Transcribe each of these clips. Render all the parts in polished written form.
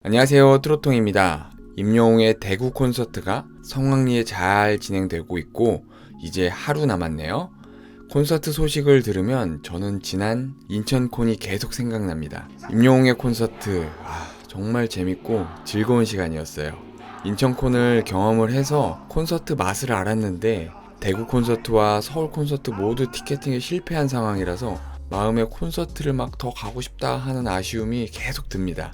안녕하세요, 트로통입니다. 임영웅의 대구 콘서트가 성황리에 잘 진행되고 있고 이제 하루 남았네요. 콘서트 소식을 들으면 저는 지난 인천콘이 계속 생각납니다. 임영웅의 콘서트 정말 재밌고 즐거운 시간이었어요. 인천콘을 경험을 해서 콘서트 맛을 알았는데 대구 콘서트와 서울 콘서트 모두 티켓팅에 실패한 상황이라서 마음에 콘서트를 막 더 가고 싶다 하는 아쉬움이 계속 듭니다.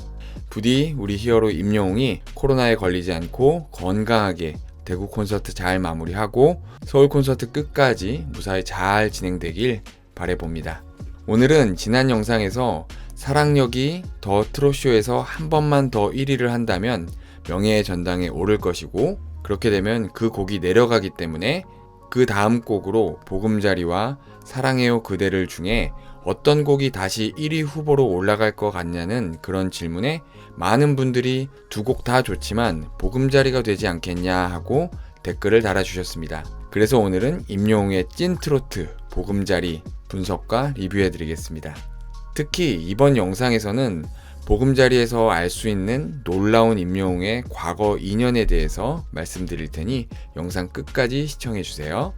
부디 우리 히어로 임영웅이 코로나에 걸리지 않고 건강하게 대구 콘서트 잘 마무리하고 서울 콘서트 끝까지 무사히 잘 진행되길 바라봅니다. 오늘은 지난 영상에서 사랑역이 더 트롯쇼에서 한 번만 더 1위를 한다면 명예의 전당에 오를 것이고, 그렇게 되면 그 곡이 내려가기 때문에 그 다음 곡으로 보금자리와 사랑해요 그대를 중에 어떤 곡이 다시 1위 후보로 올라갈 것 같냐는 그런 질문에 많은 분들이 두 곡 다 좋지만 보금자리가 되지 않겠냐 하고 댓글을 달아주셨습니다. 그래서 오늘은 임영웅의 찐 트로트 보금자리 분석과 리뷰해드리겠습니다. 특히 이번 영상에서는 보금자리에서 알 수 있는 놀라운 임영웅의 과거 인연에 대해서 말씀드릴 테니 영상 끝까지 시청해주세요.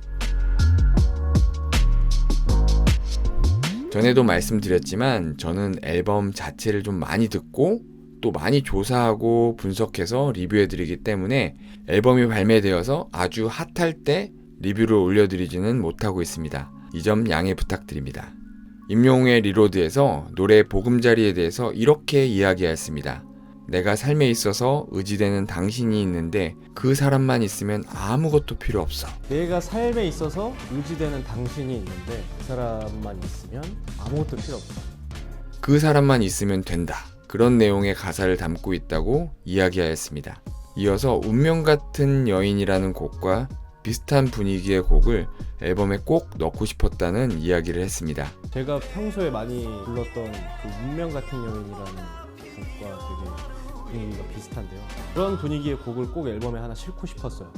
전에도 말씀드렸지만 저는 앨범 자체를 좀 많이 듣고 또 많이 조사하고 분석해서 리뷰해드리기 때문에 앨범이 발매되어서 아주 핫할 때 리뷰를 올려드리지는 못하고 있습니다. 이 점 양해 부탁드립니다. 임영웅의 리로드에서 노래 보금자리에 대해서 이렇게 이야기했습니다. 내가 삶에 있어서 의지되는 당신이 있는데 그 사람만 있으면 아무것도 필요 없어. 내가 삶에 있어서 의지되는 당신이 있는데 그 사람만 있으면 아무것도 필요 없어. 그 사람만 있으면 된다. 그런 내용의 가사를 담고 있다고 이야기하였습니다. 이어서 운명 같은 여인이라는 곡과 비슷한 분위기의 곡을 앨범에 꼭 넣고 싶었다는 이야기를 했습니다. 제가 평소에 많이 불렀던 그 운명 같은 여인이라는 곡과 되게 분위기가 비슷한데요. 그런 분위기의 곡을 꼭 앨범에 하나 싣고 싶었어요.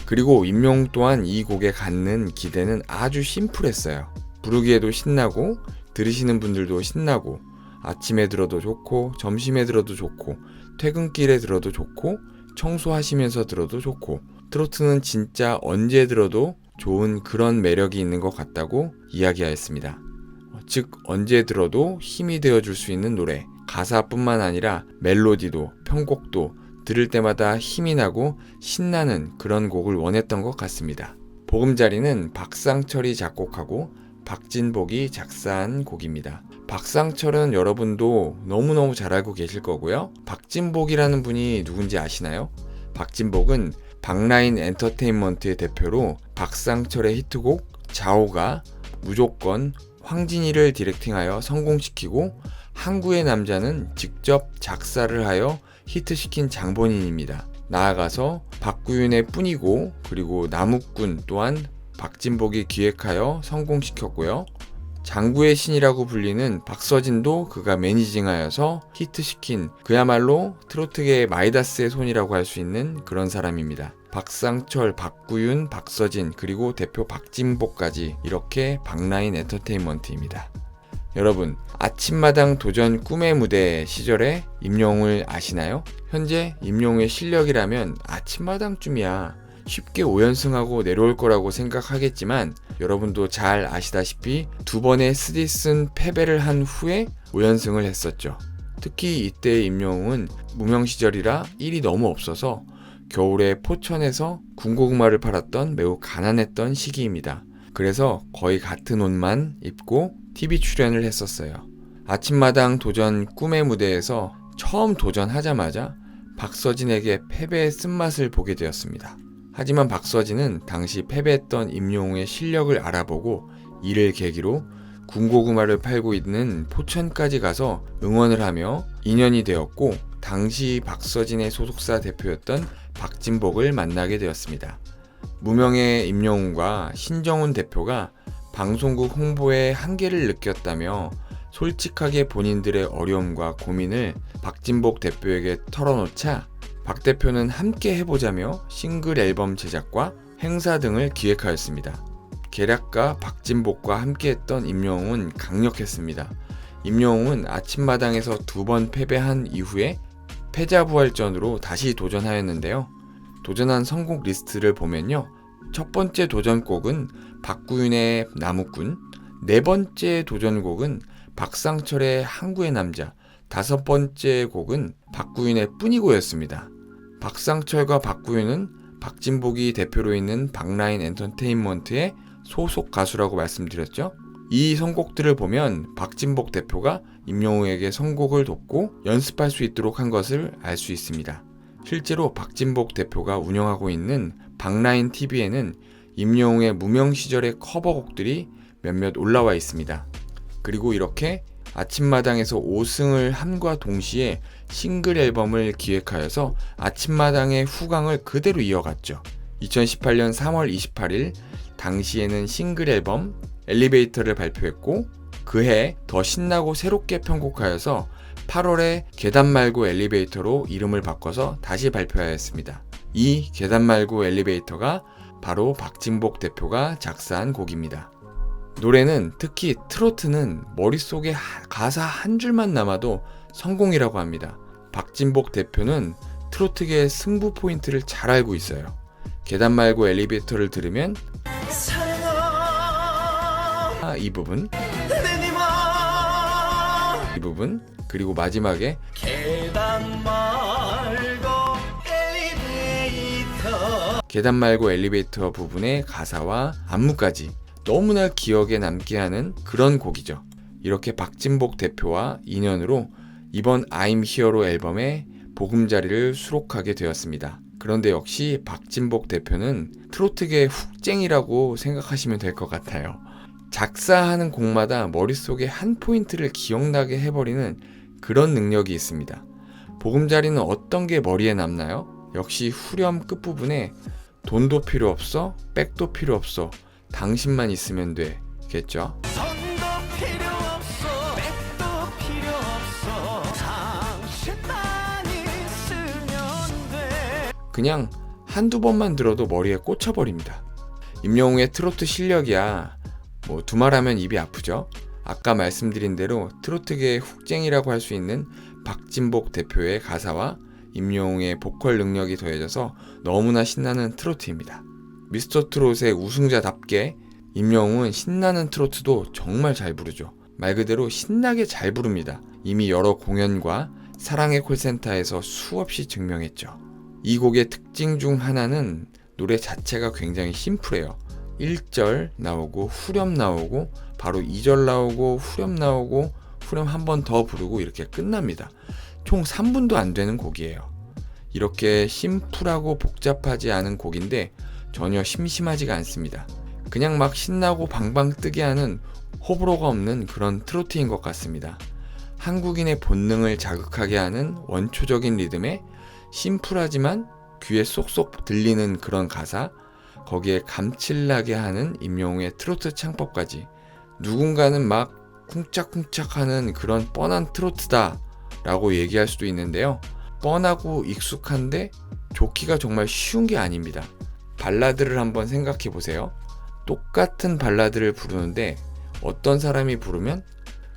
그리고 임영웅 또한 이 곡에 갖는 기대는 아주 심플했어요. 부르기에도 신나고 들으시는 분들도 신나고 아침에 들어도 좋고 점심에 들어도 좋고 퇴근길에 들어도 좋고 청소하시면서 들어도 좋고 트로트는 진짜 언제 들어도 좋은 그런 매력이 있는 것 같다고 이야기하였습니다. 즉 언제 들어도 힘이 되어줄 수 있는 노래, 가사뿐만 아니라 멜로디도 편곡도 들을 때마다 힘이 나고 신나는 그런 곡을 원했던 것 같습니다. 보금자리는 박상철이 작곡하고 박진복이 작사한 곡입니다. 박상철은 여러분도 너무너무 잘 알고 계실 거고요. 박진복이라는 분이 누군지 아시나요? 박진복은 박라인 엔터테인먼트의 대표로 박상철의 히트곡 자오가 무조건 황진이를 디렉팅하여 성공시키고 항구의 남자는 직접 작사를 하여 히트시킨 장본인입니다. 나아가서 박구윤의 뿐이고 그리고 나무꾼 또한 박진복이 기획하여 성공시켰고요. 장구의 신이라고 불리는 박서진도 그가 매니징하여서 히트시킨 그야말로 트로트계의 마이다스의 손이라고 할 수 있는 그런 사람입니다. 박상철, 박구윤, 박서진 그리고 대표 박진복까지 이렇게 박라인 엔터테인먼트입니다. 여러분, 아침마당 도전 꿈의 무대 시절에 임영웅을 아시나요? 현재 임영웅의 실력이라면 아침마당쯤이야 쉽게 5연승하고 내려올 거라고 생각하겠지만 여러분도 잘 아시다시피 두 번의 스디슨 패배를 한 후에 5연승을 했었죠. 특히 이때 임영웅은 무명 시절이라 일이 너무 없어서 겨울에 포천에서 군고구마를 팔았던 매우 가난했던 시기입니다. 그래서 거의 같은 옷만 입고 TV 출연을 했었어요. 아침마당 도전 꿈의 무대에서 처음 도전하자마자 박서진에게 패배의 쓴맛을 보게 되었습니다. 하지만 박서진은 당시 패배했던 임영웅의 실력을 알아보고 이를 계기로 군고구마를 팔고 있는 포천까지 가서 응원을 하며 인연이 되었고 당시 박서진의 소속사 대표였던 박진복을 만나게 되었습니다. 무명의 임영웅과 신정훈 대표가 방송국 홍보에 한계를 느꼈다며 솔직하게 본인들의 어려움과 고민을 박진복 대표에게 털어놓자 박 대표는 함께 해보자며 싱글 앨범 제작과 행사 등을 기획하였습니다. 계략가 박진복과 함께했던 임영웅은 강력했습니다. 임영웅은 아침마당에서 2번 패배한 이후에 패자부활전으로 다시 도전하였는데요. 도전한 선곡 리스트를 보면요. 첫 번째 도전곡은 박구윤의 나무꾼, 네 번째 도전곡은 박상철의 항구의 남자, 다섯 번째 곡은 박구윤의 뿐이고였습니다. 박상철과 박구윤은 박진복이 대표로 있는 박라인 엔터테인먼트의 소속 가수라고 말씀드렸죠. 이 선곡들을 보면 박진복 대표가 임영웅에게 선곡을 돕고 연습할 수 있도록 한 것을 알 수 있습니다. 실제로 박진복 대표가 운영하고 있는 박라인 TV에는 임영웅의 무명 시절의 커버곡들이 몇몇 올라와 있습니다. 그리고 이렇게 아침마당에서 5승을 함과 동시에 싱글 앨범을 기획하여서 아침마당의 후광을 그대로 이어갔죠. 2018년 3월 28일 당시에는 싱글 앨범 엘리베이터를 발표했고 그해 더 신나고 새롭게 편곡하여서 8월에 계단 말고 엘리베이터로 이름을 바꿔서 다시 발표하였습니다. 이 계단 말고 엘리베이터가 바로 박진복 대표가 작사한 곡입니다. 노래는 특히 트로트는 머릿속에 가사 한 줄만 남아도 성공이라고 합니다. 박진복 대표는 트로트계의 승부 포인트를 잘 알고 있어요. 계단 말고 엘리베이터를 들으면 이 부분, 이 부분, 그리고 마지막에 계단 말고 엘리베이터 부분의 가사와 안무까지 너무나 기억에 남게 하는 그런 곡이죠. 이렇게 박진복 대표와 인연으로 이번 I'm Here로 앨범에 보금자리를 수록하게 되었습니다. 그런데 역시 박진복 대표는 트로트계의 훅쟁이라고 생각하시면 될 것 같아요. 작사하는 곡마다 머릿속에 한 포인트를 기억나게 해버리는 그런 능력이 있습니다. 보금자리는 어떤 게 머리에 남나요? 역시 후렴 끝부분에 돈도 필요 없어, 백도 필요 없어, 당신만 있으면 돼 겠죠? 그냥 한두 번만 들어도 머리에 꽂혀버립니다. 임영웅의 트로트 실력이야 두말하면 입이 아프죠. 아까 말씀드린 대로 트로트계의 훅쟁이라고 할 수 있는 박진복 대표의 가사와 임영웅의 보컬 능력이 더해져서 너무나 신나는 트로트입니다. 미스터 트롯의 우승자답게 임영웅은 신나는 트로트도 정말 잘 부르죠. 말 그대로 신나게 잘 부릅니다. 이미 여러 공연과 사랑의 콜센터에서 수없이 증명했죠. 이 곡의 특징 중 하나는 노래 자체가 굉장히 심플해요. 1절 나오고 후렴 나오고 바로 2절 나오고 후렴 나오고 후렴 한 번 더 부르고 이렇게 끝납니다. 총 3분도 안 되는 곡이에요. 이렇게 심플하고 복잡하지 않은 곡인데 전혀 심심하지가 않습니다. 그냥 막 신나고 방방 뜨게 하는 호불호가 없는 그런 트로트인 것 같습니다. 한국인의 본능을 자극하게 하는 원초적인 리듬에 심플하지만 귀에 쏙쏙 들리는 그런 가사, 거기에 감칠나게 하는 임영웅의 트로트 창법까지 누군가는 막 쿵짝쿵짝 하는 그런 뻔한 트로트다 라고 얘기할 수도 있는데요. 뻔하고 익숙한데 좋기가 정말 쉬운 게 아닙니다. 발라드를 한번 생각해 보세요. 똑같은 발라드를 부르는데 어떤 사람이 부르면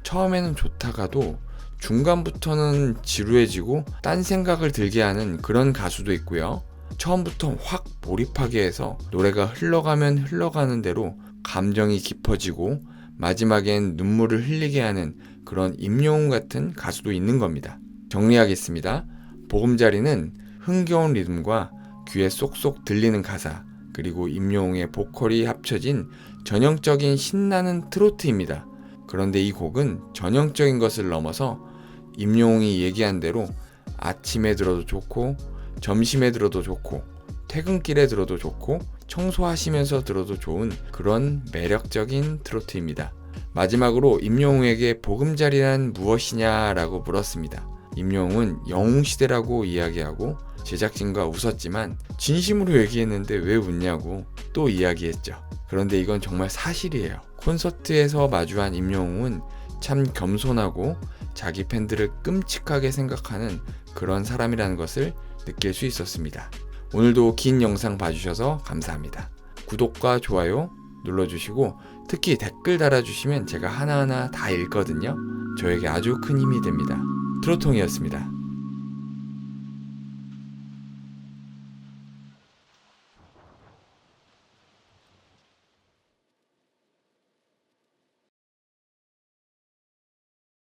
처음에는 좋다가도 중간부터는 지루해지고 딴 생각을 들게 하는 그런 가수도 있고요. 처음부터 확 몰입하게 해서 노래가 흘러가면 흘러가는 대로 감정이 깊어지고 마지막엔 눈물을 흘리게 하는 그런 임영웅 같은 가수도 있는 겁니다. 정리하겠습니다. 보금자리는 흥겨운 리듬과 귀에 쏙쏙 들리는 가사, 그리고 임영웅의 보컬이 합쳐진 전형적인 신나는 트로트입니다. 그런데 이 곡은 전형적인 것을 넘어서 임영웅이 얘기한 대로 아침에 들어도 좋고 점심에 들어도 좋고 퇴근길에 들어도 좋고 청소하시면서 들어도 좋은 그런 매력적인 트로트입니다. 마지막으로 임영웅에게 보금자리란 무엇이냐라고 물었습니다. 임영웅은 영웅시대라고 이야기하고 제작진과 웃었지만 진심으로 얘기했는데 왜 웃냐고 또 이야기했죠. 그런데 이건 정말 사실이에요. 콘서트에서 마주한 임영웅은 참 겸손하고 자기 팬들을 끔찍하게 생각하는 그런 사람이라는 것을 느낄 수 있었습니다. 오늘도 긴 영상 봐주셔서 감사합니다. 구독과 좋아요 눌러주시고 특히 댓글 달아주시면 제가 하나하나 다 읽거든요. 저에게 아주 큰 힘이 됩니다. 트로통이었습니다.